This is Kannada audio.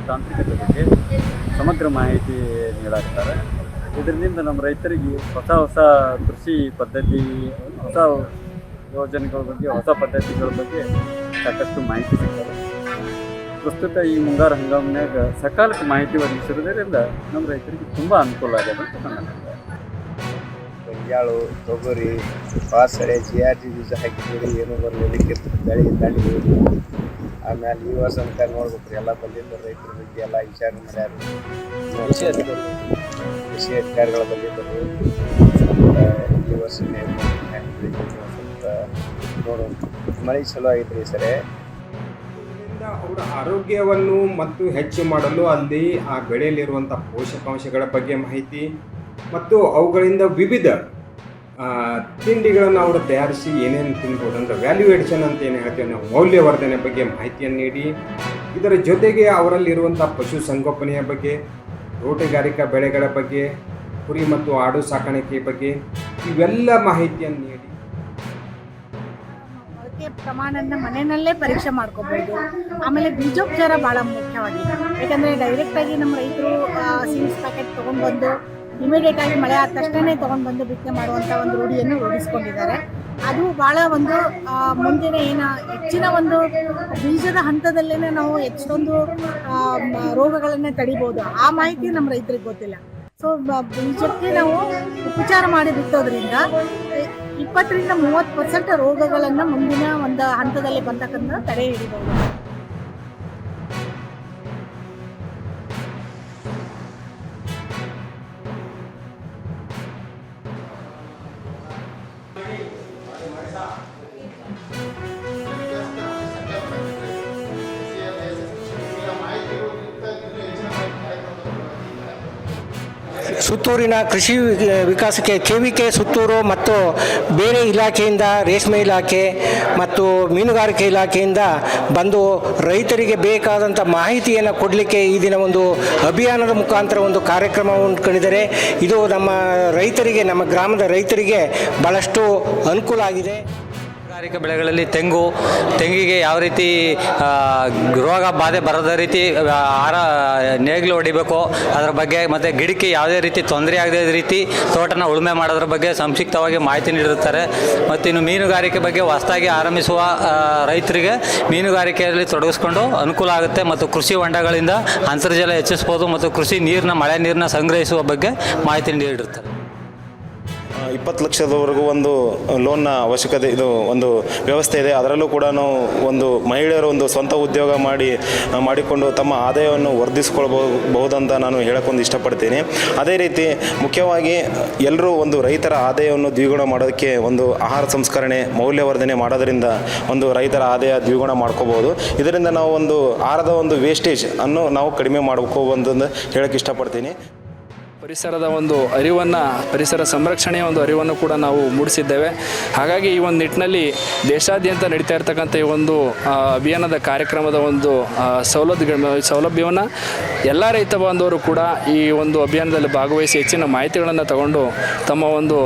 ತಾಂತ್ರಿಕತೆ ಬಗ್ಗೆ ಸಮಗ್ರ ಮಾಹಿತಿ ನೀಡಾಕ್ತಾರೆ. ಇದರಿಂದ ನಮ್ಮ ರೈತರಿಗೆ ಹೊಸ ಕೃಷಿ ಪದ್ಧತಿ, ಹೊಸ ಯೋಜನೆಗಳ ಬಗ್ಗೆ, ಹೊಸ ಪದ್ಧತಿಗಳ ಬಗ್ಗೆ ಸಾಕಷ್ಟು ಮಾಹಿತಿ ಸಿಗ್ತದೆ. ಪ್ರಸ್ತುತ ಈ ಮುಂಗಾರು ಹಂಗಾಮಿನಾಗ ಸಕಾಲಕ್ಕೆ ಮಾಹಿತಿ ಒದಗಿಸಿರೋದ್ರಿಂದ ನಮ್ಮ ರೈತರಿಗೆ ತುಂಬ ಅನುಕೂಲ ಆಗಿದೆ ಅಂತ ನನ್ನ ಅಭಿಪ್ರಾಯ. ಗೊಂಜಾಳು, ತೊಗರಿ, ಬಾಸರೆ, GRG ಬೀಜ ಹಾಕಿದ್ದೀವಿ, ಏನು ಬರಲಿಕ್ಕೆ ಬೆಳೆ ದಾಂಡಿ. ಆಮೇಲೆ ಈ ವರ್ಷ ಅಂತ ನೋಡ್ಬೇಕು ಎಲ್ಲ ಬಂದಿದ್ದರು, ರೈತರ ಬಗ್ಗೆ ಎಲ್ಲ ವಿಚಾರ ಮಾಡ್ಯಾರ. ಕೃಷಿ ಅಧಿಕಾರಿಗಳ ಬಂದಿದ್ದರು. ಈ ವರ್ಷ ಸ್ವಲ್ಪ ನೋಡು ಮಳೆ ಚಲೋ ಆಗೈತ್ರಿ ಸರಿ. ಅವರ ಆರೋಗ್ಯವನ್ನು ಮತ್ತು ಹೆಚ್ಚು ಮಾಡಲು ಅಲ್ಲಿ ಆ ಬೆಳೆಯಲ್ಲಿರುವಂಥ ಪೋಷಕಾಂಶಗಳ ಬಗ್ಗೆ ಮಾಹಿತಿ ಮತ್ತು ಅವುಗಳಿಂದ ವಿವಿಧ ತಿಂಡಿಗಳನ್ನು ಅವರು ತಯಾರಿಸಿ ಏನೇನು ತಿನ್ಬೋದು ಅಂದರೆ ವ್ಯಾಲ್ಯೂ ಎಡಿಷನ್ ಅಂತ ಏನು ಹೇಳ್ತೀವಿ ನಾವು, ಮೌಲ್ಯವರ್ಧನೆ ಬಗ್ಗೆ ಮಾಹಿತಿಯನ್ನು ನೀಡಿ, ಇದರ ಜೊತೆಗೆ ಅವರಲ್ಲಿರುವಂಥ ಪಶು ಸಂಗೋಪನೆಯ ಬಗ್ಗೆ, ತೋಟಗಾರಿಕಾ ಬೆಳೆಗಳ ಬಗ್ಗೆ, ಕುರಿ ಮತ್ತು ಆಡು ಸಾಕಾಣಿಕೆ ಬಗ್ಗೆ ಇವೆಲ್ಲ ಮಾಹಿತಿಯನ್ನು ನೀಡಿ ಪ್ರಮಾಣನ ಮನೆಯಲ್ಲೇ ಪರೀಕ್ಷೆ ಮಾಡ್ಕೋಬಹುದು. ಆಮೇಲೆ ಬೀಜೋಪಚಾರ ಭಾಳ ಮುಖ್ಯವಾಗಿದೆ. ಯಾಕಂದರೆ ಡೈರೆಕ್ಟಾಗಿ ನಮ್ಮ ರೈತರು ಸೀಡ್ಸ್ ಪ್ಯಾಕೆಟ್ ತೊಗೊಂಡ್ಬಂದು ಇಮಿಡಿಯೇಟಾಗಿ ಮಳೆ ಆದ ತಕ್ಷಣ ತೊಗೊಂಡ್ಬಂದು ಬಿತ್ತನೆ ಮಾಡುವಂಥ ಒಂದು ರೂಢಿಯನ್ನು ರೂಢಿಸ್ಕೊಂಡಿದ್ದಾರೆ. ಅದು ಭಾಳ ಒಂದು ಮುಂದಿನ ಹೆಚ್ಚಿನ ಒಂದು ಬೀಜದ ಹಂತದಲ್ಲೇ ನಾವು ಎಷ್ಟೊಂದು ರೋಗಗಳನ್ನು ತಡಿಬೋದು. ಆ ಮಾಹಿತಿ ನಮ್ಮ ರೈತರಿಗೆ ಗೊತ್ತಿಲ್ಲ. ಸೊ ಬೀಜಕ್ಕೆ ನಾವು ಉಪಚಾರ ಮಾಡಿ ಬಿತ್ತೋದ್ರಿಂದ 20-30% ರೋಗಗಳನ್ನು ಮುಂದಿನ ಒಂದು ಹಂತದಲ್ಲಿ ಬಂತಕ್ಕಂಥ ತಡೆ ಹಿಡಿಬಹುದು. ಸುತ್ತೂರಿನ ಕೃಷಿ ವಿಕಾಸಕ್ಕೆ KVK ಸುತ್ತೂರು ಮತ್ತು ಬೇರೆ ಇಲಾಖೆಯಿಂದ, ರೇಷ್ಮೆ ಇಲಾಖೆ ಮತ್ತು ಮೀನುಗಾರಿಕೆ ಇಲಾಖೆಯಿಂದ ಬಂದು ರೈತರಿಗೆ ಬೇಕಾದಂಥ ಮಾಹಿತಿಯನ್ನು ಕೊಡಲಿಕ್ಕೆ ಈ ದಿನ ಒಂದು ಅಭಿಯಾನದ ಮುಖಾಂತರ ಒಂದು ಕಾರ್ಯಕ್ರಮವನ್ನು ಕಂಡಿದ್ದಾರೆ. ಇದು ನಮ್ಮ ರೈತರಿಗೆ, ನಮ್ಮ ಗ್ರಾಮದ ರೈತರಿಗೆ ಭಾಳಷ್ಟು ಅನುಕೂಲ ಆಗಿದೆ. ತೋಟಗಾರಿಕೆ ಬೆಳೆಗಳಲ್ಲಿ ತೆಂಗಿಗೆ ಯಾವ ರೀತಿ ರೋಗ ಬಾಧೆ ಬರದ ರೀತಿ ನೇಗಿಲು ಹೊಡಿಬೇಕು ಅದರ ಬಗ್ಗೆ, ಮತ್ತು ಗಿಡಕ್ಕೆ ಯಾವುದೇ ರೀತಿ ತೊಂದರೆ ಆಗದ ರೀತಿ ತೋಟನ ಉಳುಮೆ ಮಾಡೋದ್ರ ಬಗ್ಗೆ ಸಂಕ್ಷಿಪ್ತವಾಗಿ ಮಾಹಿತಿ ನೀಡಿರುತ್ತಾರೆ. ಮತ್ತು ಇನ್ನು ಮೀನುಗಾರಿಕೆ ಬಗ್ಗೆ ಹೊಸದಾಗಿ ಆರಂಭಿಸುವ ರೈತರಿಗೆ ಮೀನುಗಾರಿಕೆಯಲ್ಲಿ ತೊಡಗಿಸ್ಕೊಂಡು ಅನುಕೂಲ ಆಗುತ್ತೆ. ಮತ್ತು ಕೃಷಿ ಹೊಂಡಗಳಿಂದ ಅಂತರ್ಜಲ ಹೆಚ್ಚಿಸ್ಬೋದು ಮತ್ತು ಕೃಷಿ ಮಳೆ ನೀರನ್ನ ಸಂಗ್ರಹಿಸುವ ಬಗ್ಗೆ ಮಾಹಿತಿ ನೀಡಿರುತ್ತಾರೆ. 20 ಲಕ್ಷದವರೆಗೂ ಒಂದು ಲೋನ್ನ ಅವಶ್ಯಕತೆ, ಇದು ಒಂದು ವ್ಯವಸ್ಥೆ ಇದೆ. ಅದರಲ್ಲೂ ಕೂಡ ಒಂದು ಮಹಿಳೆಯರು ಒಂದು ಸ್ವಂತ ಉದ್ಯೋಗ ಮಾಡಿಕೊಂಡು ತಮ್ಮ ಆದಾಯವನ್ನು ವರ್ಧಿಸ್ಕೊಳ್ಬಹುದಂತ ನಾನು ಹೇಳೋಕ್ಕೊಂದು ಇಷ್ಟಪಡ್ತೀನಿ. ಅದೇ ರೀತಿ ಮುಖ್ಯವಾಗಿ ಎಲ್ಲರೂ ಒಂದು ರೈತರ ಆದಾಯವನ್ನು ದ್ವಿಗುಣ ಮಾಡೋದಕ್ಕೆ ಒಂದು ಆಹಾರ ಸಂಸ್ಕರಣೆ, ಮೌಲ್ಯವರ್ಧನೆ ಮಾಡೋದರಿಂದ ಒಂದು ರೈತರ ಆದಾಯ ದ್ವಿಗುಣ ಮಾಡ್ಕೋಬೋದು. ಇದರಿಂದ ನಾವು ಒಂದು ಆಹಾರದ ಒಂದು ವೇಸ್ಟೇಜ್ ಅನ್ನು ನಾವು ಕಡಿಮೆ ಮಾಡ್ಕೋಬೋದು ಹೇಳೋಕ್ಕೆ ಇಷ್ಟಪಡ್ತೀನಿ. ಪರಿಸರದ ಒಂದು ಅರಿವನ್ನು, ಪರಿಸರ ಸಂರಕ್ಷಣೆಯ ಒಂದು ಅರಿವನ್ನು ಕೂಡ ನಾವು ಮೂಡಿಸಿದ್ದೇವೆ. ಹಾಗಾಗಿ ಈ ಒಂದು ನಿಟ್ಟಿನಲ್ಲಿ ದೇಶಾದ್ಯಂತ ನಡೀತಾ ಇರ್ತಕ್ಕಂಥ ಈ ಒಂದು ಅಭಿಯಾನದ ಕಾರ್ಯಕ್ರಮದ ಒಂದು ಸೌಲಭ್ಯವನ್ನು ಎಲ್ಲ ರೈತ ಬಾಂಧವರು ಕೂಡ ಈ ಒಂದು ಅಭಿಯಾನದಲ್ಲಿ ಭಾಗವಹಿಸಿ ಹೆಚ್ಚಿನ ಮಾಹಿತಿಗಳನ್ನು ತಗೊಂಡು ತಮ್ಮ ಒಂದು